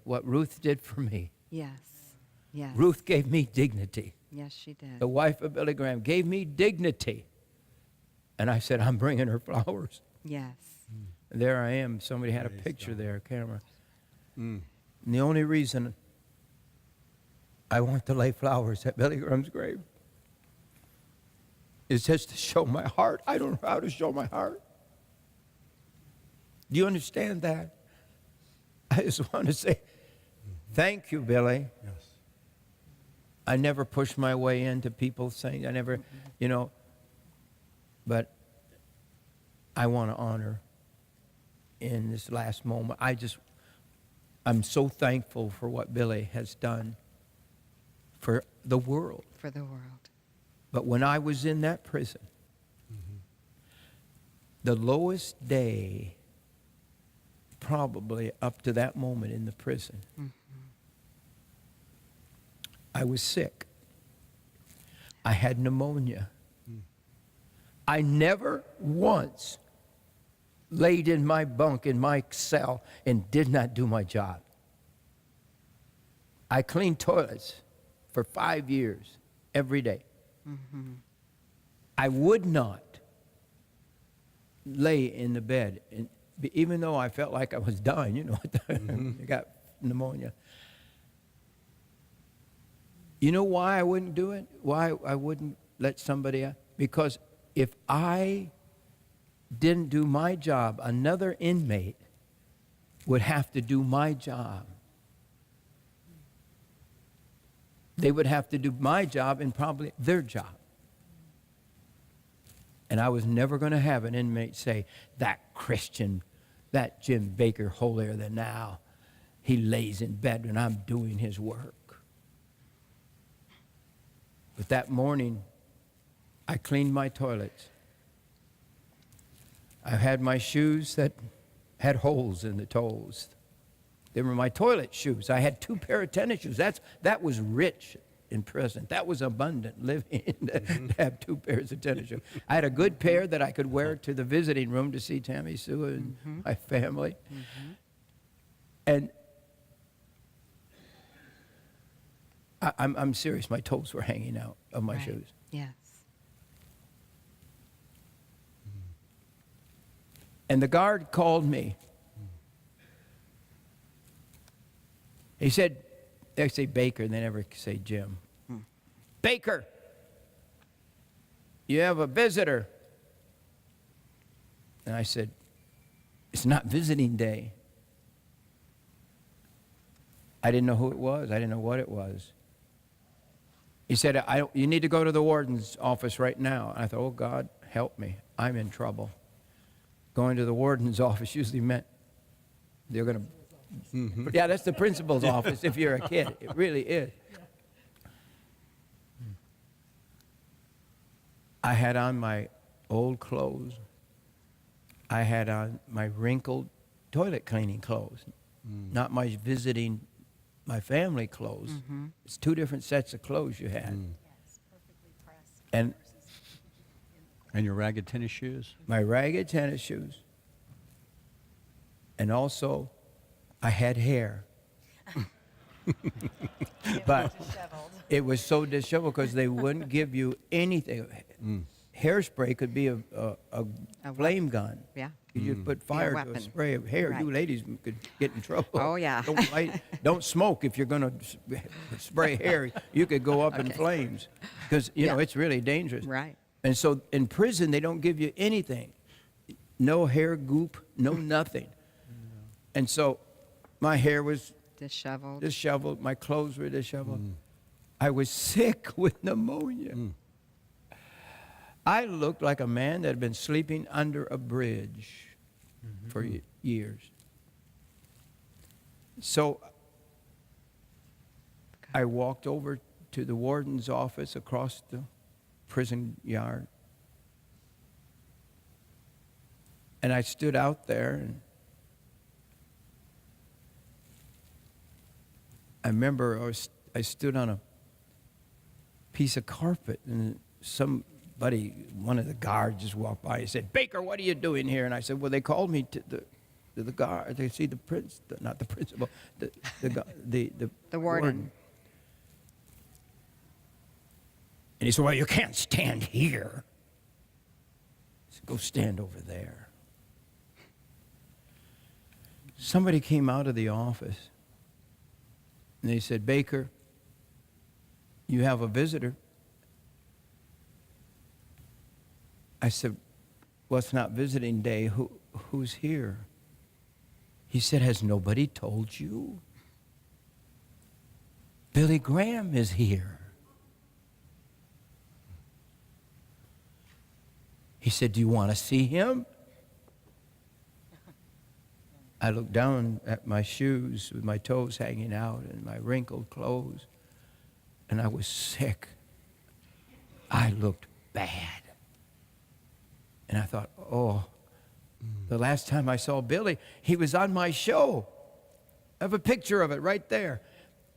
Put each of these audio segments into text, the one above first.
what Ruth did for me. Yes. Yes. Ruth gave me dignity. Yes, she did. The wife of Billy Graham gave me dignity. And I said, I'm bringing her flowers. Yes. And there I am. Somebody had a Praise picture God. there, a camera. Mm. And the only reason I want to lay flowers at Billy Graham's grave is just to show my heart. I don't know how to show my heart. Do you understand that? I just want to say, thank you, Billy. Yes. I never pushed my way into people saying, I never, but I want to honor in this last moment. I'm so thankful for what Billy has done for the world. For the world. But when I was in that prison, the lowest day probably up to that moment in the prison, I was sick. I had pneumonia. I never once laid in my bunk in my cell and did not do my job. I cleaned toilets for 5 years every day. I would not lay in the bed, and even though I felt like I was dying, I got pneumonia. You know why I wouldn't do it? Why I wouldn't let somebody else? Because if I didn't do my job, another inmate would have to do my job. They would have to do my job and probably their job. And I was never going to have an inmate say, that Christian, that Jim Bakker, holier than thou, he lays in bed when I'm doing his work. But that morning, I cleaned my toilets. I had my shoes that had holes in the toes. They were my toilet shoes. I had 2 pair of tennis shoes. That was rich in prison. That was abundant living to have 2 pairs of tennis shoes. I had a good pair that I could wear to the visiting room to see Tammy Sue and my family. And I'm serious. My toes were hanging out of my shoes. Yes. And the guard called me. He said, they say Bakker, they never say Jim. Bakker, you have a visitor. And I said, it's not visiting day. I didn't know who it was. I didn't know what it was. He said, you need to go to the warden's office right now. And I thought, oh, God, help me. I'm in trouble. Going to the warden's office usually meant they're going to... Yeah, that's the principal's office if you're a kid. It really is. I had on my old clothes. I had on my wrinkled toilet cleaning clothes, not my visiting my family clothes. It's 2 different sets of clothes you had. Yes, perfectly pressed. And your ragged tennis shoes? My ragged tennis shoes. And also, I had hair. But it was so disheveled because they wouldn't give you anything. Hairspray could be a flame gun. Yeah. You just put fire to a weapon. spray of hair. Right. You ladies could get in trouble. Oh, yeah. Don't smoke if you're going to spray hair. You could go up in flames because, it's really dangerous. Right. And so in prison, they don't give you anything. No hair goop, no nothing. And so my hair was Disheveled. My clothes were disheveled. I was sick with pneumonia. I looked like a man that had been sleeping under a bridge for years. So I walked over to the warden's office across the prison yard. And I stood out there, and I remember I stood on a piece of carpet, and one of the guards just walked by and said, Bakker, what are you doing here? And I said, well, they called me to the guard. They see the not the principal, the warden. And he said, well, you can't stand here. He said, go stand over there. Somebody came out of the office, and they said, Bakker, you have a visitor. I said, well, it's not visiting day. Who's here? He said, has nobody told you? Billy Graham is here. He said, do you want to see him? I looked down at my shoes with my toes hanging out and my wrinkled clothes, and I was sick. I looked bad. And I thought, oh, the last time I saw Billy, he was on my show. I have a picture of it right there.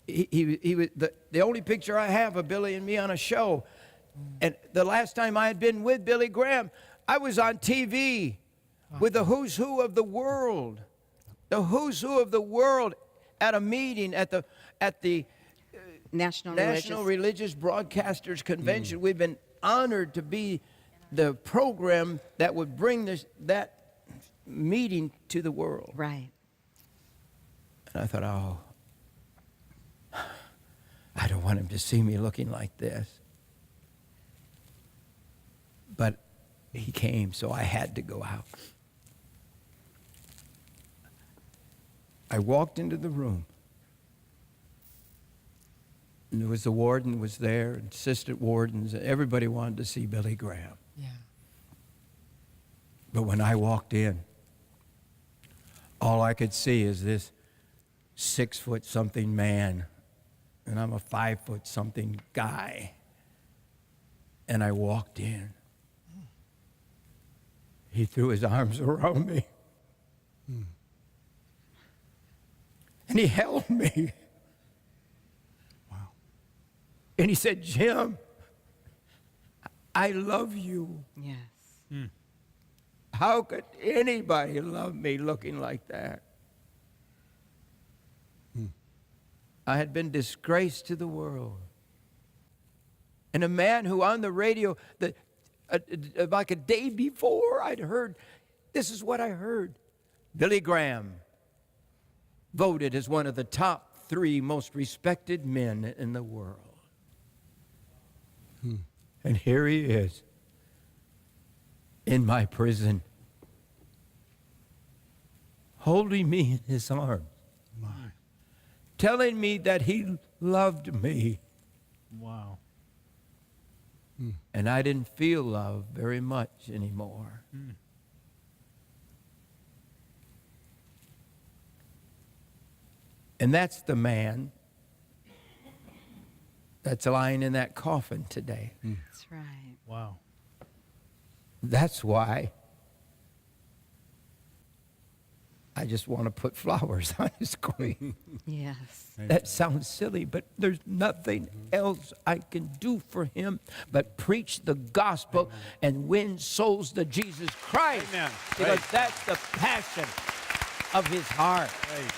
He was the only picture I have of Billy and me on a show. And the last time I had been with Billy Graham, I was on TV with the who's who of the world. The who's who of the world at a meeting at the National Religious Broadcasters Convention. We've been honored to be the program that would bring that meeting to the world. Right. And I thought, oh, I don't want him to see me looking like this. But he came, so I had to go out. I walked into the room, and there was the warden was there, and assistant wardens, and everybody wanted to see Billy Graham. Yeah. But when I walked in, all I could see is this 6-foot-something man, and I'm a 5-foot-something guy. And I walked in. He threw his arms around me. And he held me. Wow. And he said, Jim, I love you. Yes. How could anybody love me looking like that? I had been disgraced to the world. And a man who on the radio, like a day before, I'd heard, this is what I heard. Billy Graham voted as one of the top 3 most respected men in the world. And here he is in my prison, holding me in his arms, telling me that he loved me. Wow. And I didn't feel love very much anymore. And that's the man that's lying in that coffin today. That's right. Wow. That's why I just want to put flowers on his grave. Yes. That sounds silly, but there's nothing else I can do for him but preach the gospel and win souls to Jesus Christ. Amen. Because that's the passion of his heart. Right.